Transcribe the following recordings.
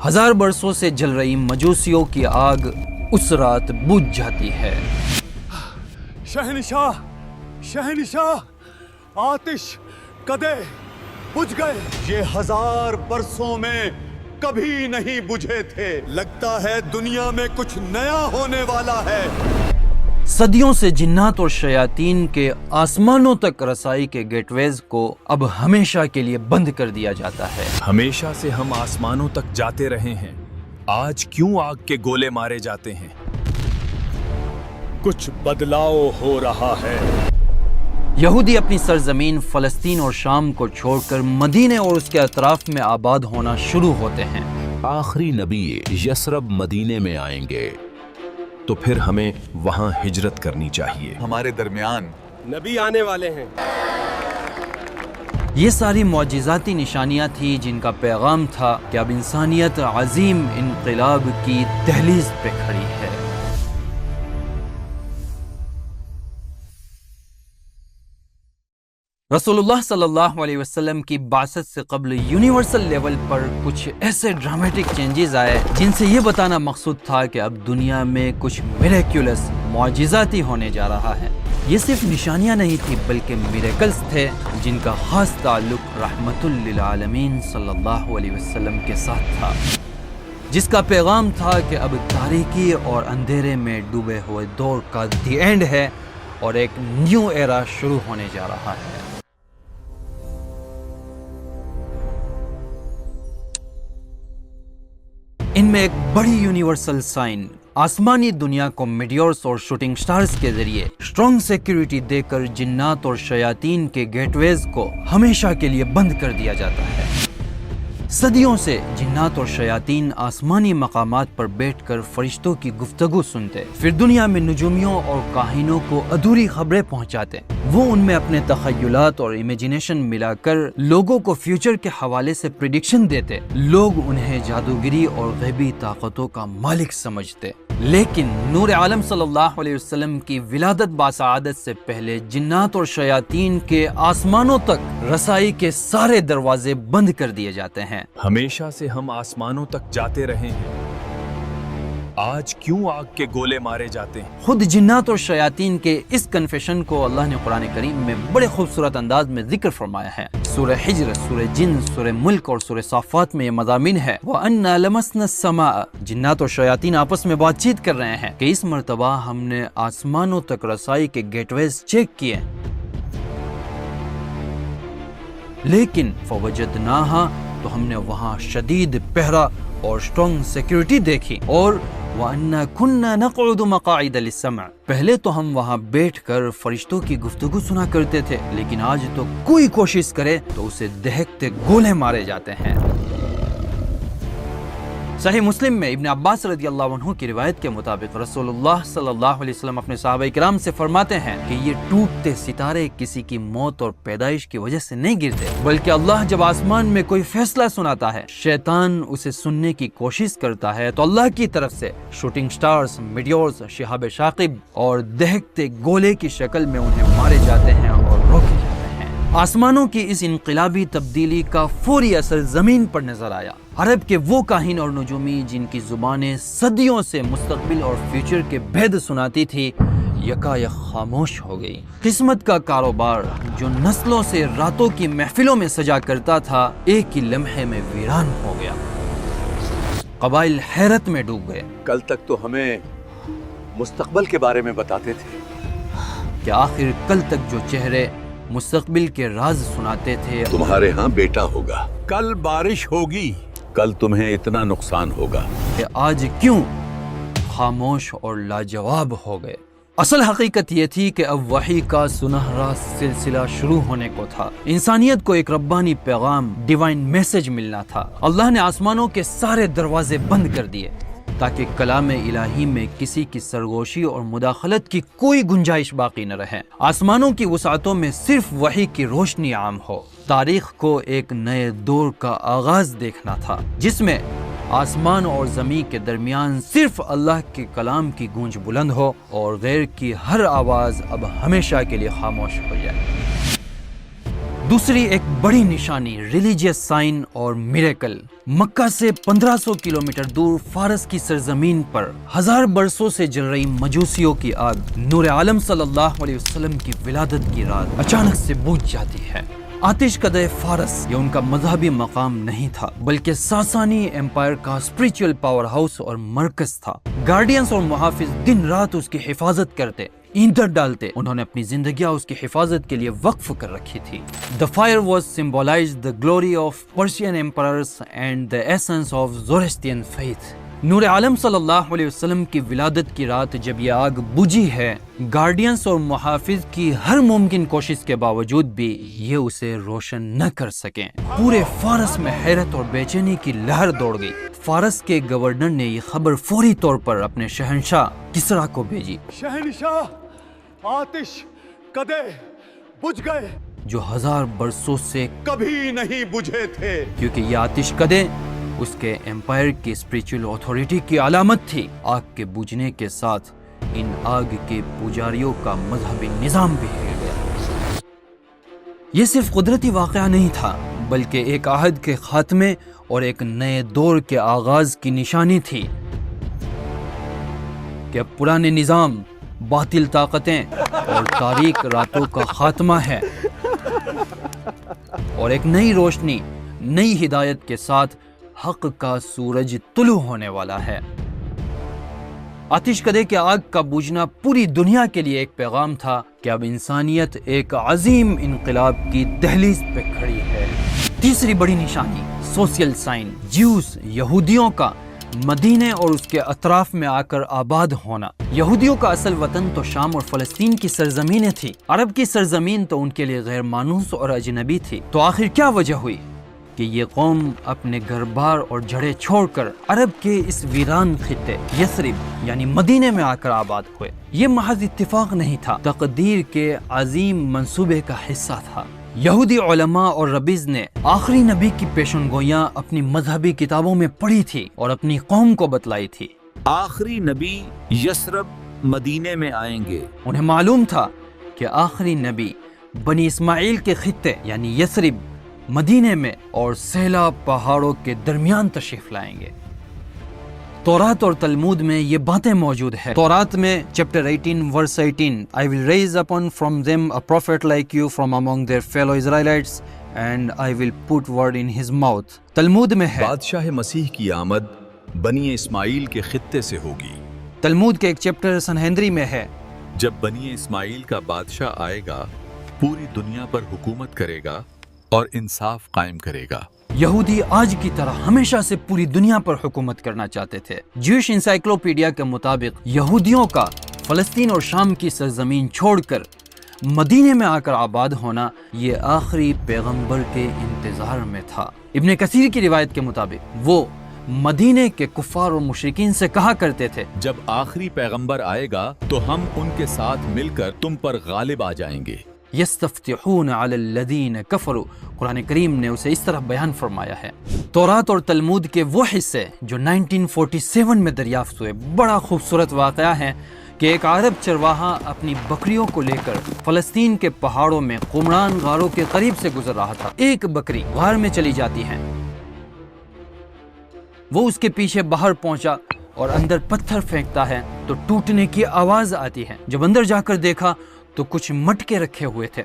1000 برسوں سے جل رہی مجوسیوں کی آگ اس رات بجھ جاتی ہے۔ شہنشاہ شہنشاہ آتش کدے بجھ گئے، یہ 1000 برسوں میں کبھی نہیں بجھے تھے، لگتا ہے دنیا میں کچھ نیا ہونے والا ہے۔ صدیوں سے جنات اور شیاطین کے آسمانوں تک رسائی کے گیٹ ویز کو اب ہمیشہ کے لیے بند کر دیا جاتا ہے۔ ہمیشہ سے ہم آسمانوں تک جاتے رہے ہیں، آج کیوں آگ کے گولے مارے جاتے ہیں؟ کچھ بدلاؤ ہو رہا ہے۔ یہودی اپنی سرزمین فلسطین اور شام کو چھوڑ کر مدینے اور اس کے اطراف میں آباد ہونا شروع ہوتے ہیں۔ آخری نبی یثرب مدینے میں آئیں گے تو پھر ہمیں وہاں ہجرت کرنی چاہیے۔ ہمارے درمیان نبی آنے والے ہیں۔ یہ ساری معجزاتی نشانیاں تھیں جن کا پیغام تھا کہ اب انسانیت عظیم انقلاب کی دہلیز پہ کھڑی ہے۔ رسول اللہ صلی اللہ علیہ وسلم کی بعثت سے قبل یونیورسل لیول پر کچھ ایسے ڈرامٹک چینجز آئے جن سے یہ بتانا مقصود تھا کہ اب دنیا میں کچھ میریکولس معجزاتی ہونے جا رہا ہے۔ یہ صرف نشانیاں نہیں تھی بلکہ میریکلز تھے جن کا خاص تعلق رحمت للعالمین صلی اللہ علیہ وسلم کے ساتھ تھا، جس کا پیغام تھا کہ اب تاریکی اور اندھیرے میں ڈوبے ہوئے دور کا دی اینڈ ہے اور ایک نیو ایرا شروع ہونے جا رہا ہے۔ ان میں ایک بڑی یونیورسل سائن آسمانی دنیا کو میڈیورز اور شوٹنگ سٹارز کے ذریعے اسٹرانگ سیکیورٹی دے کر جنات اور شیاطین کے گیٹ ویز کو ہمیشہ کے لیے بند کر دیا جاتا ہے۔ صدیوں سے جنات اور شیاطین آسمانی مقامات پر بیٹھ کر فرشتوں کی گفتگو سنتے، پھر دنیا میں نجومیوں اور کاہنوں کو ادھوری خبریں پہنچاتے۔ وہ ان میں اپنے تخیلات اور امیجینیشن ملا کر لوگوں کو فیوچر کے حوالے سے پریڈکشن دیتے۔ لوگ انہیں جادوگری اور غیبی طاقتوں کا مالک سمجھتے، لیکن نور عالم صلی اللہ علیہ وسلم کی ولادت باسعادت سے پہلے جنات اور شیاطین کے آسمانوں تک رسائی کے سارے دروازے بند کر دیے جاتے ہیں۔ ہمیشہ سے ہم آسمانوں تک جاتے رہے ہیں، آج کیوں آگ کے گولے مارے جاتے ہیں؟ خود جنات اور شیاطین کے اس کنفیشن کو اللہ نے قرآن کریم میں بڑے خوبصورت انداز میں ذکر فرمایا ہے۔ سورہ حجر، سورہ جن، سورہ ملک اور سورہ صافات میں یہ مضامین ہے۔ وَأَنَّا لَمَسْنَا السَّمَاءَ، جنات اور شیاطین آپس میں بات چیت کر رہے ہیں کہ اس مرتبہ ہم نے آسمانوں تک رسائی کے گیٹ ویز چیک کیے، لیکن فَوَجَدْنَاهَا، تو ہم نے وہاں شدید پہرا اور اسٹرانگ سیکیورٹی دیکھی۔ اور وَأَنَّا كُنَّا نَقْعُدُ مَقَاعِدَ لِلسَّمْعِ، پہلے تو ہم وہاں بیٹھ کر فرشتوں کی گفتگو سنا کرتے تھے، لیکن آج تو کوئی کوشش کرے تو اسے دہکتے گولے مارے جاتے ہیں۔ صحیح مسلم میں ابن عباس رضی اللہ عنہ کی روایت کے مطابق رسول اللہ صلی اللہ علیہ وسلم اپنے صحابہ کرام سے فرماتے ہیں کہ یہ ٹوٹتے ستارے کسی کی موت اور پیدائش کی وجہ سے نہیں گرتے، بلکہ اللہ جب آسمان میں کوئی فیصلہ سناتا ہے، شیطان اسے سننے کی کوشش کرتا ہے تو اللہ کی طرف سے شوٹنگ سٹارز، میڈیورز، شہاب ثاقب اور دہکتے گولے کی شکل میں انہیں مارے جاتے ہیں اور روکے جاتے ہیں۔ آسمانوں کی اس انقلابی تبدیلی کا فوری اثر زمین پر نظر آیا۔ عرب کے وہ کاہن اور نجومی جن کی زبانیں صدیوں سے مستقبل اور فیوچر کے بھید سناتی تھی، یکایک خاموش ہو گئی۔ قسمت کا کاروبار جو نسلوں سے راتوں کی محفلوں میں سجا کرتا تھا، ایک ہی لمحے میں ویران ہو گیا۔ قبائل حیرت میں ڈوب گئے۔ کل تک تو ہمیں مستقبل کے بارے میں بتاتے تھے کہ آخر کل تک جو چہرے مستقبل کے راز سناتے تھے، تمہارے ہاں بیٹا ہوگا، کل بارش ہوگی، کل تمہیں اتنا نقصان ہوگا، کہ آج کیوں خاموش اور لاجواب ہو گئے۔ اصل حقیقت یہ تھی کہ اب وحی کا سنہرا سلسلہ شروع ہونے کو تھا۔ انسانیت کو ایک ربانی پیغام، ڈیوائن میسج ملنا تھا۔ اللہ نے آسمانوں کے سارے دروازے بند کر دیے تاکہ کلام الہی میں کسی کی سرگوشی اور مداخلت کی کوئی گنجائش باقی نہ رہے۔ آسمانوں کی وسعتوں میں صرف وحی کی روشنی عام ہو۔ تاریخ کو ایک نئے دور کا آغاز دیکھنا تھا جس میں آسمان اور زمین کے درمیان صرف اللہ کے کلام کی گونج بلند ہو اور غیر کی ہر آواز اب ہمیشہ کے لیے خاموش ہو جائے۔ دوسری ایک بڑی نشانی ریلیجیس سائن اور میریکل، مکہ سے 1500 کلومیٹر دور فارس کی سرزمین پر 1000 برسوں سے جل رہی مجوسیوں کی آگ نور عالم صلی اللہ علیہ وسلم کی ولادت کی رات اچانک سے بجھ جاتی ہے۔ آتش کدے فارس یہ ان کا مذہبی مقام نہیں تھا، بلکہ ساسانی امپائر کا اسپریچول پاور ہاؤس اور مرکز تھا۔ گارڈینز اور محافظ دن رات اس کی حفاظت کرتے، ایندھن ڈالتے، انہوں نے اپنی زندگیاں اس کی حفاظت کے لیے وقف کر رکھی تھی۔ The fire was symbolized the glory of Persian emperors and the essence of Zoroastrian faith۔ نور عالم صلی اللہ علیہ وسلم کی ولادت کی رات جب یہ آگ بجھی ہے، گارڈینز اور محافظ کی ہر ممکن کوشش کے باوجود بھی یہ اسے روشن نہ کر سکیں۔ پورے فارس میں حیرت اور بے چینی کی لہر دوڑ گئی۔ فارس کے گورنر نے یہ خبر فوری طور پر اپنے شہنشاہ کسریٰ کو بھیجی۔ شہنشاہ، آتش کدے بجھ گئے جو 1000 برسوں سے کبھی نہیں بجھے تھے، کیونکہ یہ آتش کدے اس کے امپائر کی اسپریچول اتھارٹی کی علامت تھی۔ آگ کے بجھنے کے ساتھ ان آگ کے پجاریوں کا مذہبی نظام بھی ہل گیا۔ یہ صرف قدرتی واقعہ نہیں تھا، بلکہ ایک عہد کے خاتمے اور ایک نئے دور کے آغاز کی نشانی تھی کہ اب پرانے نظام، باطل طاقتیں اور تاریک راتوں کا خاتمہ ہے اور ایک نئی روشنی، نئی ہدایت کے ساتھ حق کا سورج طلوع ہونے والا ہے۔ آتش کدے کے آگ کا بجھنا پوری دنیا کے لیے ایک پیغام تھا کہ اب انسانیت ایک عظیم انقلاب کی دہلیز پہ کھڑی ہے۔ تیسری بڑی نشانی سوشل سائن، جیوز یہودیوں کا مدینے اور اس کے اطراف میں آ کر آباد ہونا۔ یہودیوں کا اصل وطن تو شام اور فلسطین کی سرزمینیں تھی۔ عرب کی سرزمین تو ان کے لیے غیر مانوس اور اجنبی تھی۔ تو آخر کیا وجہ ہوئی کہ یہ قوم اپنے گھر بار اور جڑیں چھوڑ کر عرب کے اس ویران خطے یثرب یعنی مدینے میں آ کر آباد ہوئے؟ یہ محض اتفاق نہیں تھا، تقدیر کے عظیم منصوبے کا حصہ تھا۔ یہودی علماء اور ربیز نے آخری نبی کی پیشن گوئیاں اپنی مذہبی کتابوں میں پڑھی تھی اور اپنی قوم کو بتلائی تھی۔ آخری نبی یثرب مدینے میں آئیں گے۔ انہیں معلوم تھا کہ آخری نبی بنی اسماعیل کے خطے یعنی یثرب، مدینے میں اور سیلا پہاڑوں کے درمیان تشریف لائیں گے۔ تورات اور تلمود میں یہ باتیں موجود ہیں۔ تورات میں chapter 18 verse 18 I will raise upon from them a prophet like you from among their fellow Israelites and I will put word in his mouth۔ تلمود میں ہے بادشاہ مسیح کی آمد بنی اسماعیل کے خطے سے ہوگی۔ تلمود کے ایک چیپٹر سنہدری میں ہے جب بنی اسماعیل کا بادشاہ آئے گا پوری دنیا پر حکومت کرے گا اور انصاف قائم کرے گا۔ یہودی آج کی طرح ہمیشہ سے پوری دنیا پر حکومت کرنا چاہتے تھے۔ جوش انسائکلوپیڈیا کے مطابق یہودیوں کا فلسطین اور شام کی سرزمین چھوڑ کر مدینے میں آ کر آباد ہونا یہ آخری پیغمبر کے انتظار میں تھا۔ ابن کثیر کی روایت کے مطابق وہ مدینے کے کفار اور مشرکین سے کہا کرتے تھے جب آخری پیغمبر آئے گا تو ہم ان کے ساتھ مل کر تم پر غالب آ جائیں گے۔ یستفتحون علی الذین کفروا، قرآن کریم نے اسے اس طرح بیان فرمایا ہے۔ تورات اور تلمود کے وہ حصے جو 1947 میں دریافت ہوئے، بڑا خوبصورت واقعہ ہے کہ ایک عرب چرواہا اپنی بکریوں کو لے کر فلسطین کے پہاڑوں میں قمران غاروں کے قریب سے گزر رہا تھا۔ ایک بکری غار میں چلی جاتی ہے، وہ اس کے پیچھے باہر پہنچا اور اندر پتھر پھینکتا ہے تو ٹوٹنے کی آواز آتی ہے۔ جب اندر جا کر دیکھا تو کچھ مٹکے رکھے ہوئے تھے،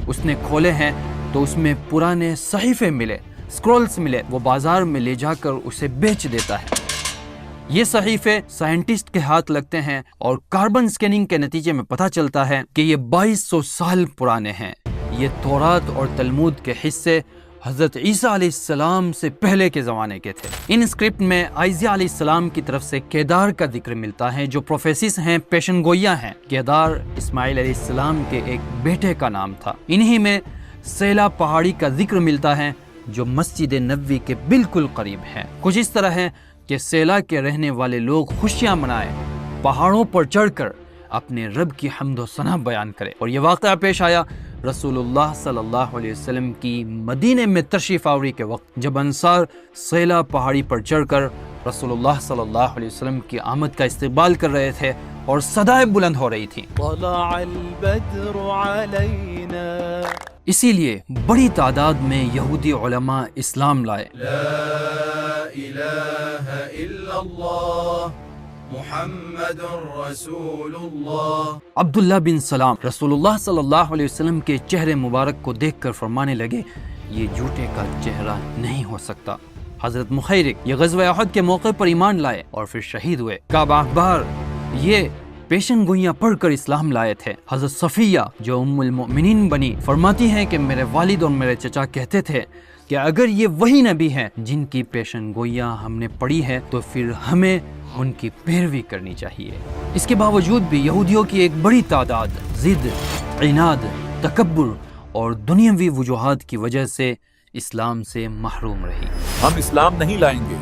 اس نے کھولے ہیں تو اس میں پرانے صحیفے ملے، سکرولز ملے۔ وہ بازار میں لے جا کر اسے بیچ دیتا ہے۔ یہ صحیفے سائنٹسٹ کے ہاتھ لگتے ہیں اور کاربن سکیننگ کے نتیجے میں پتہ چلتا ہے کہ یہ 2200 سال پرانے ہیں۔ یہ تورات اور تلمود کے حصے حضرت عیسیٰ علیہ السلام سے پہلے کے زمانے کے تھے۔ ان اسکرپٹ میں عیسیٰ علیہ السلام کی طرف سے کیدار کا ذکر ملتا ہے جو پروفیسز ہیں، پیشن گوئیاں ہیں۔ کیدار اسماعیل علیہ السلام کے ایک بیٹے کا نام تھا۔ انہی میں سیلا پہاڑی کا ذکر ملتا ہے جو مسجد نبوی کے بالکل قریب ہے۔ کچھ اس طرح ہے کہ سیلا کے رہنے والے لوگ خوشیاں منائیں، پہاڑوں پر چڑھ کر اپنے رب کی حمد و ثنا بیان کرے۔ اور یہ واقعہ پیش آیا رسول اللہ صلی اللہ علیہ وسلم کی مدینے میں تشریف آوری کے وقت، جب انصار سیلا پہاڑی پر چڑھ کر رسول اللہ صلی اللہ علیہ وسلم کی آمد کا استقبال کر رہے تھے اور صدائیں بلند ہو رہی تھیں۔ طلع البدر علينا اسی لیے بڑی تعداد میں یہودی علماء اسلام لائے۔ عبداللہ بن سلام رسول اللہ صلی اللہ علیہ وسلم کے چہرے مبارک کو دیکھ کر فرمانے لگے یہ جھوٹے کا چہرہ نہیں ہو سکتا۔ حضرت مخیرق یہ غزوہ احد کے موقع پر ایمان لائے اور پھر شہید ہوئے۔ کعب احبار یہ پیشن گوئیاں پڑھ کر اسلام لائے تھے۔ حضرت صفیہ جو ام المؤمنین بنی فرماتی ہیں کہ میرے والد اور میرے چچا کہتے تھے کہ اگر یہ وہی نبی ہیں جن کی پیشن گوئیاں ہم نے پڑھی ہے تو پھر ہمیں ان کی پیروی کرنی چاہیے۔ اس کے باوجود بھی یہودیوں کی ایک بڑی تعداد ضد، عناد، تکبر اور دنیاوی وجوہات کی وجہ سے اسلام سے محروم رہی۔ ہم اسلام نہیں لائیں گے۔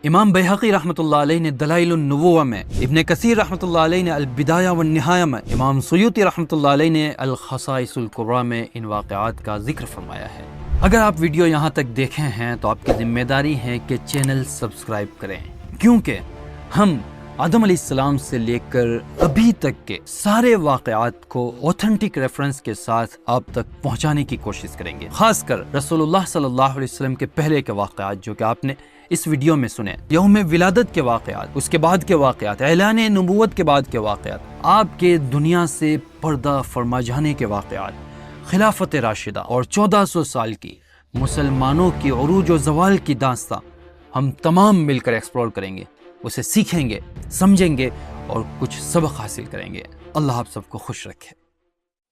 امام بیہقی رحمۃ اللہ علیہ نے دلائل النبوہ میں، ابن کثیر رحمۃ اللہ علیہ نے البدایہ والنہایہ میں، امام سیوطی رحمۃ اللہ علیہ نے الخصائص الکبریٰ میں ان واقعات کا ذکر فرمایا ہے۔ اگر آپ ویڈیو یہاں تک دیکھے ہیں تو آپ کی ذمہ داری ہے کہ چینل سبسکرائب کریں، کیونکہ ہم آدم علیہ السلام سے لے کر ابھی تک کے سارے واقعات کو اوتھنٹک ریفرنس کے ساتھ آپ تک پہنچانے کی کوشش کریں گے۔ خاص کر رسول اللہ صلی اللہ علیہ وسلم کے پہلے کے واقعات جو کہ آپ نے اس ویڈیو میں سنے، یوم ولادت کے واقعات، اس کے بعد کے واقعات، اعلان نبوت کے بعد کے واقعات، آپ کے دنیا سے پردہ فرما جانے کے واقعات، خلافت راشدہ اور 1400 سال کی مسلمانوں کی عروج و زوال کی داستاں ہم تمام مل کر ایکسپلور کریں گے، اسے سیکھیں گے، سمجھیں گے اور کچھ سبق حاصل کریں گے۔ اللہ آپ سب کو خوش رکھے۔